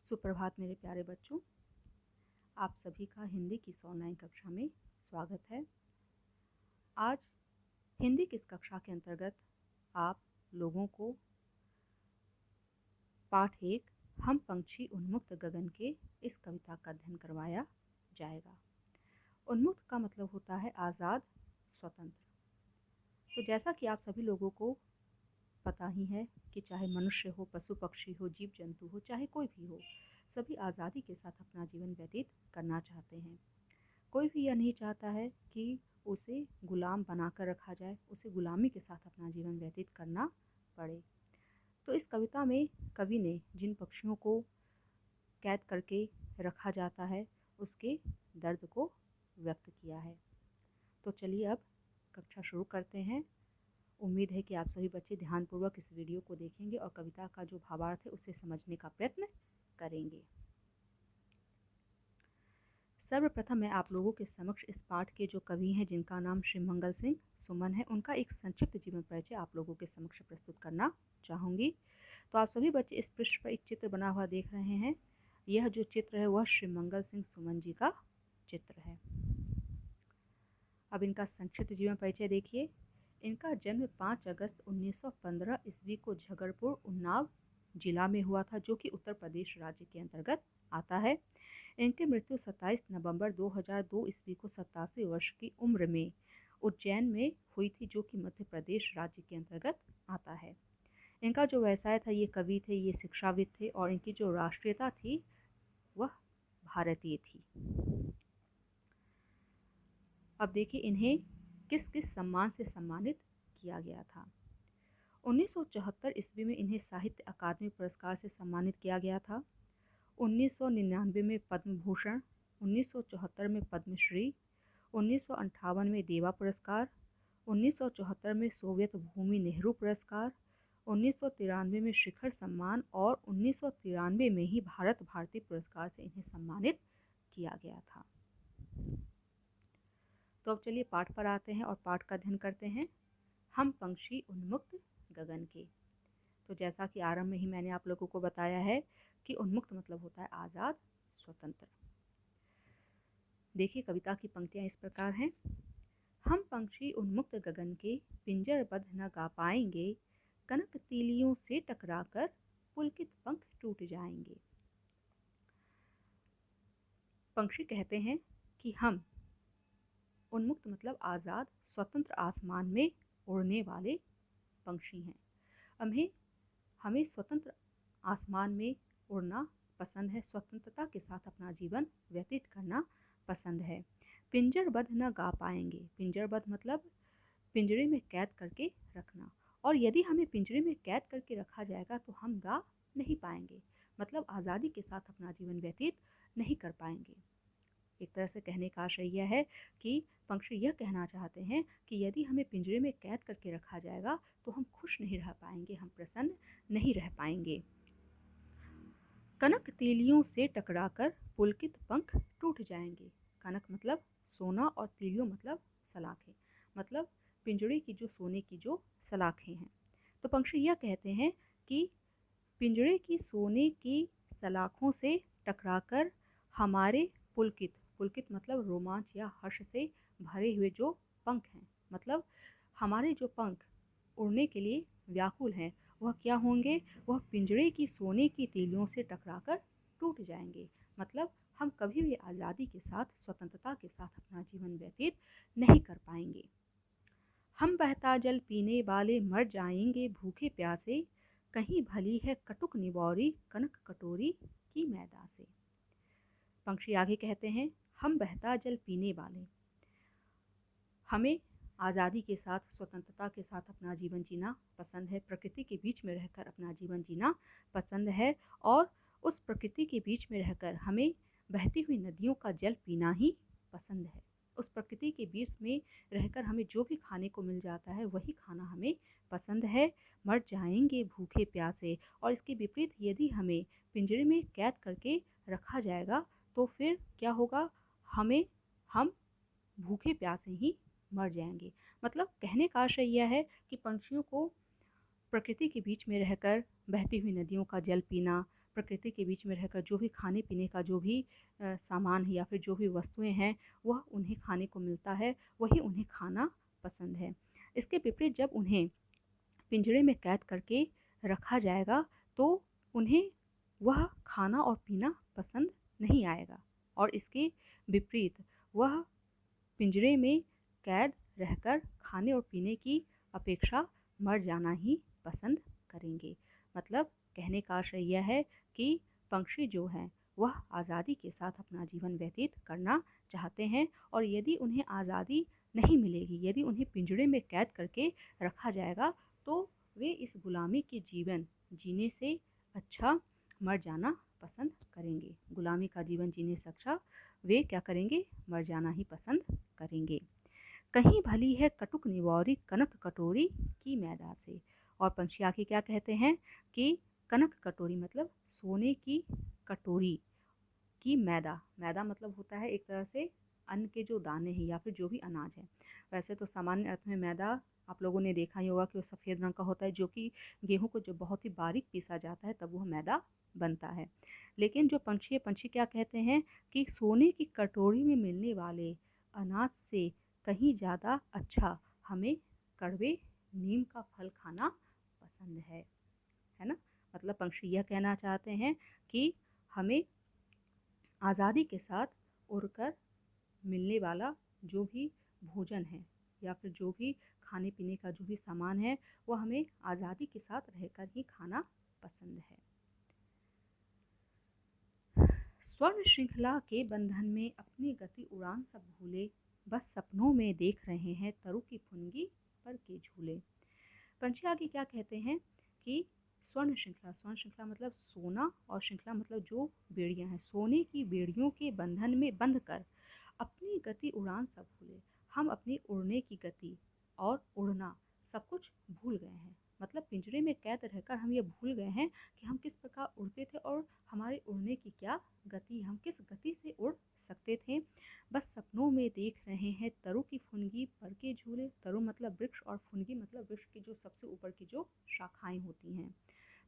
सुप्रभात मेरे प्यारे बच्चों, आप सभी का हिंदी की 109 कक्षा में स्वागत है। आज हिंदी की इस कक्षा के अंतर्गत आप लोगों को पाठ 1 हम पंक्षी उन्मुक्त गगन के इस कविता का अध्ययन करवाया जाएगा। उन्मुक्त का मतलब होता है आज़ाद, स्वतंत्र। तो जैसा कि आप सभी लोगों को पता ही है कि चाहे मनुष्य हो, पशु पक्षी हो, जीव जंतु हो, चाहे कोई भी हो, सभी आज़ादी के साथ अपना जीवन व्यतीत करना चाहते हैं। कोई भी यह नहीं चाहता है कि उसे गुलाम बनाकर रखा जाए, उसे गुलामी के साथ अपना जीवन व्यतीत करना पड़े। तो इस कविता में कवि ने जिन पक्षियों को कैद करके रखा जाता है उसके दर्द को व्यक्त किया है। तो चलिए अब कक्षा शुरू करते हैं। उम्मीद है कि आप सभी बच्चे ध्यानपूर्वक इस वीडियो को देखेंगे और कविता का जो भावार्थ है उसे समझने का प्रयत्न करेंगे। सर्वप्रथम मैं आप लोगों के समक्ष इस पाठ के जो कवि हैं, जिनका नाम श्री मंगल सिंह सुमन है, उनका एक संक्षिप्त जीवन परिचय आप लोगों के समक्ष प्रस्तुत करना चाहूँगी। तो आप सभी बच्चे इस पृष्ठ पर एक चित्र बना हुआ देख रहे हैं। यह जो चित्र है वह श्री मंगल सिंह सुमन जी का चित्र है। अब इनका संक्षिप्त जीवन परिचय देखिए। इनका जन्म 5 अगस्त 1915 ईस्वी को झगड़पुर, उन्नाव जिला में हुआ था, जो कि उत्तर प्रदेश राज्य के अंतर्गत आता है। इनकी मृत्यु 27 नवंबर 2002 ईस्वी को 87 वर्ष की उम्र में उज्जैन में हुई थी, जो कि मध्य प्रदेश राज्य के अंतर्गत आता है। इनका जो व्यवसाय था, ये कवि थे, ये शिक्षाविद थे और इनकी जो राष्ट्रीयता थी वह भारतीय थी। अब देखिए इन्हें किस किस सम्मान से सम्मानित किया गया था। 1974 ईस्वी में इन्हें साहित्य अकादमी पुरस्कार से सम्मानित किया गया था। 1999 में पद्म भूषण, 1974 में पद्मश्री, 1958 में देवा पुरस्कार, 1974 में सोवियत भूमि नेहरू पुरस्कार, 1993 में शिखर सम्मान और 1993 में ही भारत भारती पुरस्कार से इन्हें सम्मानित किया गया था। तो अब चलिए पाठ पर आते हैं और पाठ का अध्ययन करते हैं। हम पंक्षी उन्मुक्त गगन के। तो जैसा कि आरंभ में ही मैंने आप लोगों को बताया है कि उन्मुक्त मतलब होता है आज़ाद, स्वतंत्र। देखिए कविता की पंक्तियाँ इस प्रकार हैं। हम पंक्षी उन्मुक्त गगन के, पिंजरबद्ध न गा पाएंगे, कनक तीलियों से टकराकर पुलकित पंख टूट जाएंगे। पंक्षी कहते हैं कि हम उन्मुक्त मतलब आज़ाद, स्वतंत्र आसमान में उड़ने वाले पंक्षी हैं। हमें स्वतंत्र आसमान में उड़ना पसंद है, स्वतंत्रता के साथ अपना जीवन व्यतीत करना पसंद है। पिंजरबद्ध न गा पाएंगे, पिंजरबद्ध मतलब पिंजरे में कैद करके रखना, और यदि हमें पिंजरे में कैद करके रखा जाएगा तो हम गा नहीं पाएंगे, मतलब आज़ादी के साथ अपना जीवन व्यतीत नहीं कर पाएंगे। एक तरह से कहने का आशय यह है कि पंक्षी यह कहना चाहते हैं कि यदि हमें पिंजरे में कैद करके रखा जाएगा तो हम खुश नहीं रह पाएंगे, हम प्रसन्न नहीं रह पाएंगे। कनक तीलियों से टकराकर पुलकित पंख टूट जाएंगे। कनक मतलब सोना और तीलियों मतलब सलाखें, मतलब पिंजरे की जो सोने की जो सलाखें हैं। तो पंक्षी यह कहते हैं कि पिंजरे की सोने की सलाखों से टकराकर हमारे पुलकित, पुलकित मतलब रोमांच या हर्ष से भरे हुए जो पंख हैं, मतलब हमारे जो पंख उड़ने के लिए व्याकुल हैं, वह क्या होंगे, वह पिंजरे की सोने की तीलियों से टकराकर टूट जाएंगे। मतलब हम कभी भी आज़ादी के साथ, स्वतंत्रता के साथ अपना जीवन व्यतीत नहीं कर पाएंगे। हम बहता जल पीने वाले मर जाएंगे भूखे प्यासे, कहीं भली है कटुक निबौरी कनक कटोरी की मैदा से। पंक्षी आगे कहते हैं, हम बहता जल पीने वाले, हमें आज़ादी के साथ, स्वतंत्रता के साथ अपना जीवन जीना पसंद है, प्रकृति के बीच में रहकर अपना जीवन जीना पसंद है, और उस प्रकृति के बीच में रहकर हमें बहती हुई नदियों का जल पीना ही पसंद है। उस प्रकृति के बीच में रहकर हमें जो भी खाने को मिल जाता है वही खाना हमें पसंद है। मर जाएंगे भूखे प्यासे, और इसके विपरीत यदि हमें पिंजरे में कैद करके रखा जाएगा तो फिर क्या होगा, हम भूखे प्यासे ही मर जाएंगे। मतलब कहने का आशय यह है कि पंछियों को प्रकृति के बीच में रहकर बहती हुई नदियों का जल पीना, प्रकृति के बीच में रहकर जो भी खाने पीने का जो भी सामान है या फिर जो भी वस्तुएं हैं वह उन्हें खाने को मिलता है, वही उन्हें खाना पसंद है। इसके विपरीत जब उन्हें पिंजरे में कैद करके रखा जाएगा तो उन्हें वह खाना और पीना पसंद नहीं आएगा, और इसके विपरीत वह पिंजरे में कैद रहकर खाने और पीने की अपेक्षा मर जाना ही पसंद करेंगे। मतलब कहने का आशय यह है कि पंछी जो हैं वह आज़ादी के साथ अपना जीवन व्यतीत करना चाहते हैं, और यदि उन्हें आज़ादी नहीं मिलेगी, यदि उन्हें पिंजरे में कैद करके रखा जाएगा तो वे इस गुलामी के जीवन जीने से अच्छा मर जाना पसंद करेंगे। गुलामी का जीवन जीने से अच्छा वे क्या करेंगे, मर जाना ही पसंद करेंगे। कहीं भली है कटुक निवारी कनक कटोरी की मैदा से। और पंछी आगे क्या कहते हैं कि कनक कटोरी मतलब सोने की कटोरी की मैदा। मैदा मतलब होता है एक तरह से अन्न के जो दाने हैं या फिर जो भी अनाज है। वैसे तो सामान्य अर्थ में मैदा आप लोगों ने देखा ही होगा कि वो सफ़ेद रंग का होता है, जो कि गेहूं को जो बहुत ही बारीक पीसा जाता है तब वह मैदा बनता है। लेकिन जो पंछी है, पंछी क्या कहते हैं कि सोने की कटोरी में मिलने वाले अनाज से कहीं ज़्यादा अच्छा हमें कड़वे नीम का फल खाना पसंद है ना। मतलब पंछी यह कहना चाहते हैं कि हमें आज़ादी के साथ उड़कर मिलने वाला जो भी भोजन है या फिर जो भी खाने पीने का जो भी सामान है वो हमें आज़ादी के साथ रहकर ही खाना पसंद है। स्वर्ण श्रृंखला के बंधन में अपनी गति उड़ान सब भूले, बस सपनों में देख रहे हैं तरु की फुनगी पर के झूले। पंछी आगे क्या कहते हैं कि स्वर्ण श्रृंखला मतलब सोना, और श्रृंखला मतलब जो बेड़ियां हैं, सोने की बेड़ियों के बंधन में बंध कर अपनी गति उड़ान सब भूले। हम अपनी उड़ने की गति और उड़ना सब कुछ भूल गए हैं। मतलब पिंजरे में कैद रहकर हम ये भूल गए हैं कि हम किस प्रकार उड़ते थे और हमारे उड़ने की क्या गति, हम किस गति से उड़ सकते थे। बस सपनों में देख रहे हैं तरु की फुनगी पर के झूले। तरु मतलब वृक्ष और फुनगी मतलब वृक्ष की जो सबसे ऊपर की जो शाखाएं होती हैं।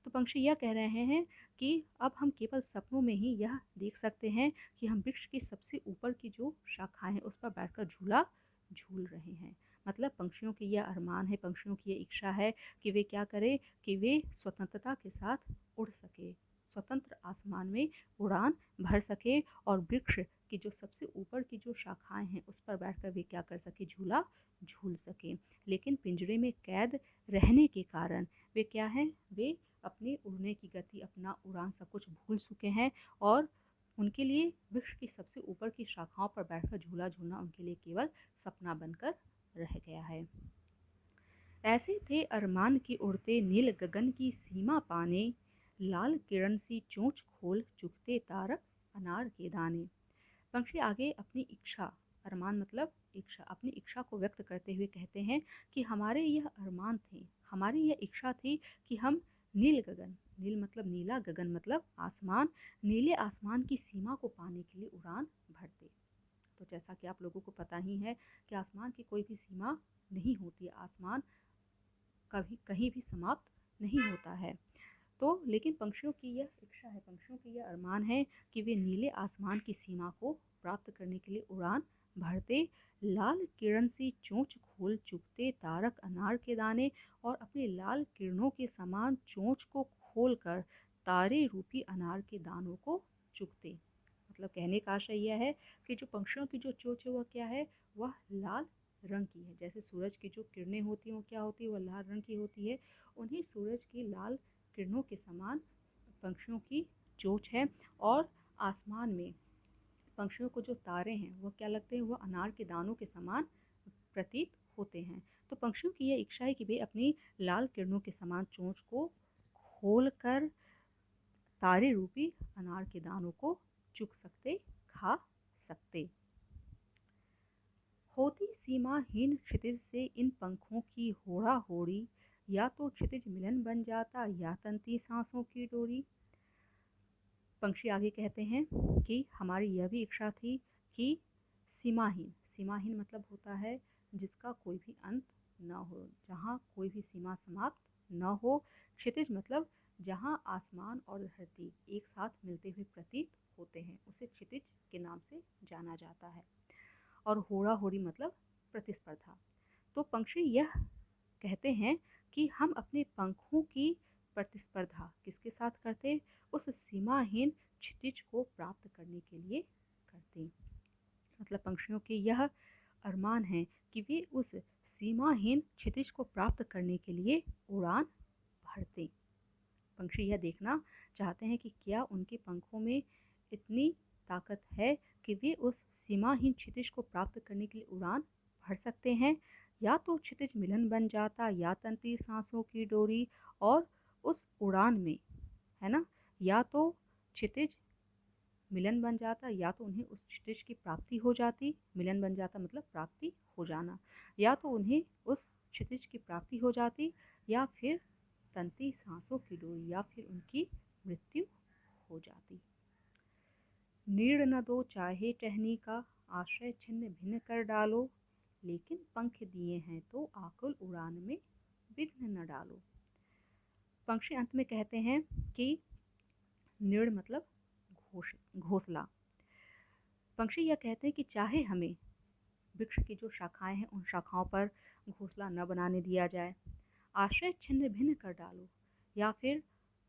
तो पंछी यह कह रहे हैं कि अब हम केवल सपनों में ही यह देख सकते हैं कि हम वृक्ष की सबसे ऊपर की जो शाखाएं हैं उस पर बैठकर झूला झूल रहे हैं। मतलब पंछियों की यह अरमान है, पंछियों की यह इच्छा है कि वे क्या करें कि वे स्वतंत्रता के साथ उड़ सके, स्वतंत्र आसमान में उड़ान भर सके और वृक्ष की जो सबसे ऊपर की जो शाखाएं हैं उस पर बैठकर वे क्या कर सके, झूला झूल सके। लेकिन पिंजरे में कैद रहने के कारण वे क्या हैं, वे अपने उड़ने की गति, अपना उड़ान सब कुछ भूल चुके हैं, और उनके लिए वृक्ष की सबसे ऊपर की शाखाओं पर बैठकर झूला झूलना उनके लिए केवल सपना बनकर रह गया है। ऐसे थे अरमान की उड़ते नील गगन की सीमा पाने, लाल किरण सी चोंच खोल चुगते तारक अनार के दाने। पंछी आगे अपनी इच्छा, अरमान मतलब इच्छा, अपनी इच्छा को व्यक्त करते हुए कहते हैं कि हमारे यह अरमान थे, हमारी यह इच्छा थी कि हम नील गगन, नील मतलब नीला, गगन मतलब आसमान, नीले आसमान की सीमा को पाने के लिए उड़ान भरते। तो जैसा कि आप लोगों को पता ही है कि आसमान की कोई भी सीमा नहीं होती है, आसमान कभी कहीं भी समाप्त नहीं होता है। तो लेकिन पंछियों की यह इच्छा है, पंछियों की यह अरमान है कि वे नीले आसमान की सीमा को प्राप्त करने के लिए उड़ान भरते, लाल किरण सी चोंच खोल चुगते तारक अनार के दाने, और अपनी लाल किरणों के समान चोंच को खोलकर तारे रूपी अनार के दानों को चुगते। मतलब कहने का आशय यह है कि जो पंछियों की जो चोंच है वह क्या है, वह लाल रंग की है। जैसे सूरज की जो किरणें होती हैं वो क्या होती है, वह लाल रंग की होती है। उन्हीं सूरज की लाल किरणों के समान पंछियों की चोंच है, और आसमान में पंछियों को जो तारे हैं वह क्या लगते हैं, वह अनार के दानों के समान प्रतीत होते हैं। तो पंछियों की यह इच्छा है कि वे अपनी लाल किरणों के समान चोंच को खोलकर तारे रूपी अनार के दानों को चुग सकते, खा सकते। होती सीमाहीन क्षितिज से इन पंखों की होड़ा होड़ी, या तो क्षितिज मिलन बन जाता या तनती सांसों की डोरी। पंछी आगे कहते हैं कि हमारी यह भी इच्छा थी कि सीमाहीन, सीमाहीन मतलब होता है जिसका कोई भी अंत न हो, जहाँ कोई भी सीमा समाप्त न हो। क्षितिज मतलब जहाँ आसमान और धरती एक साथ मिलते हुए प्रतीत होते हैं उसे क्षितिज के नाम से जाना जाता है। और होड़ा होड़ी मतलब प्रतिस्पर्धा। तो पक्षी यह कहते हैं कि हम अपने पंखों की प्रतिस्पर्धा किसके साथ करते, उस सीमाहीन क्षितिज को प्राप्त करने के लिए करते। मतलब पंक्षियों के यह अरमान है कि वे उस सीमाहीन क्षितिज को प्राप्त करने के लिए उड़ान भरते। पंक्षी यह देखना चाहते हैं कि क्या उनके पंखों में इतनी ताकत है कि वे उस सीमाहीन क्षितिज को प्राप्त करने के लिए उड़ान भर सकते हैं। या तो क्षितिज मिलन बन जाता या तंती सांसों की डोरी, और उस उड़ान में, है ना, या तो क्षितिज मिलन बन जाता या तो उन्हें उस क्षितिज की प्राप्ति हो जाती। मिलन बन जाता मतलब प्राप्ति हो जाना। या तो उन्हें उस क्षितिज की प्राप्ति हो जाती या फिर तंती सांसों की डोरी, या फिर उनकी मृत्यु हो जाती। नीड़ न दो चाहे टहनी का, आश्रय छिन्न भिन्न कर डालो, लेकिन पंख दिए हैं तो आकुल उड़ान में विघ्न न डालो। पंक्षी अंत में कहते हैं कि नीड़ मतलब घोंसला। पंक्षी यह कहते हैं कि चाहे हमें वृक्ष की जो शाखाएं हैं उन शाखाओं पर घोंसला न बनाने दिया जाए, आश्रय छिन्न भिन्न कर डालो, या फिर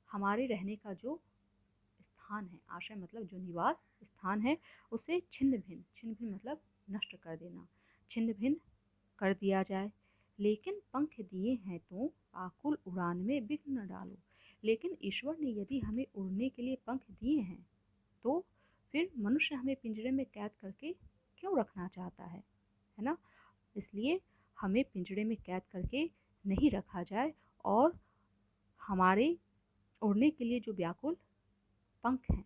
हमारे रहने का जो स्थान है, आश्रय मतलब जो निवास स्थान है, उसे छिन्न भिन्न मतलब नष्ट कर देना, छिन्न भिन्न कर दिया जाए। लेकिन पंख दिए हैं तो आकुल उड़ान में विघ्न न डालो। लेकिन ईश्वर ने यदि हमें उड़ने के लिए पंख दिए हैं तो फिर मनुष्य हमें पिंजरे में कैद करके क्यों रखना चाहता है ना। इसलिए हमें पिंजरे में कैद करके नहीं रखा जाए, और हमारे उड़ने के लिए जो व्याकुल पंख हैं,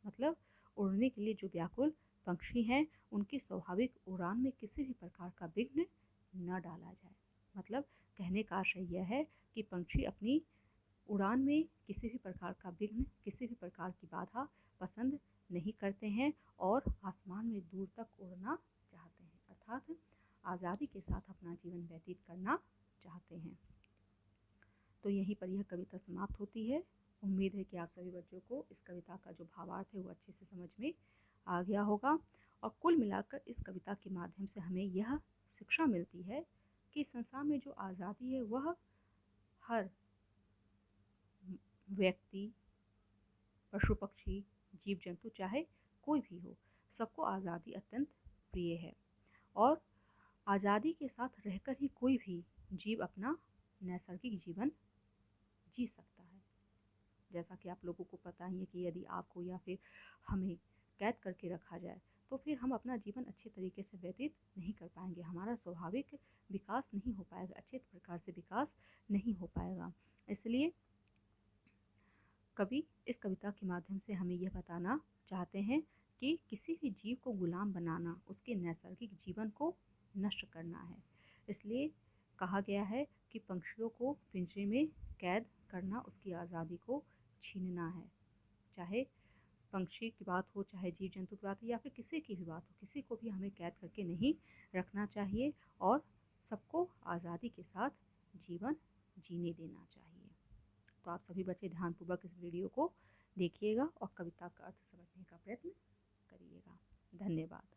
मतलब उड़ने के लिए जो व्याकुल पक्षी हैं, उनकी स्वाभाविक उड़ान में किसी भी प्रकार का विघ्न न डाला जाए। मतलब कहने का आशय यह है कि पंक्षी अपनी उड़ान में किसी भी प्रकार का विघ्न, किसी भी प्रकार की बाधा पसंद नहीं करते हैं और आसमान में दूर तक उड़ना चाहते हैं, अर्थात आज़ादी के साथ अपना जीवन व्यतीत करना चाहते हैं। तो यहीं पर यह कविता समाप्त होती है। उम्मीद है कि आप सभी बच्चों को इस कविता का जो भावार्थ है वो अच्छे से समझ में आ गया होगा। और कुल मिलाकर इस कविता के माध्यम से हमें यह शिक्षा मिलती है कि संसार में जो आज़ादी है वह हर व्यक्ति, पशु पक्षी, जीव जंतु, चाहे कोई भी हो, सबको आज़ादी अत्यंत प्रिय है। और आज़ादी के साथ रहकर ही कोई भी जीव अपना नैसर्गिक जीवन जी सकता है। जैसा कि आप लोगों को पता ही है कि यदि आपको या फिर हमें कैद करके रखा जाए तो फिर हम अपना जीवन अच्छे तरीके से व्यतीत नहीं कर पाएंगे, हमारा स्वाभाविक विकास नहीं हो पाएगा, अच्छे प्रकार से विकास नहीं हो पाएगा। इसलिए कवि इस कविता के माध्यम से हमें यह बताना चाहते हैं कि किसी भी जीव को गुलाम बनाना उसके नैसर्गिक जीवन को नष्ट करना है। इसलिए कहा गया है कि पक्षियों को पिंजरे में कैद करना उसकी आज़ादी को छीनना है। चाहे पंक्षी की बात हो, चाहे जीव जंतु की बात हो, या फिर किसी की भी बात हो, किसी को भी हमें कैद करके नहीं रखना चाहिए और सबको आज़ादी के साथ जीवन जीने देना चाहिए। तो आप सभी बच्चे ध्यानपूर्वक इस वीडियो को देखिएगा और कविता का अर्थ समझने का प्रयत्न करिएगा। धन्यवाद।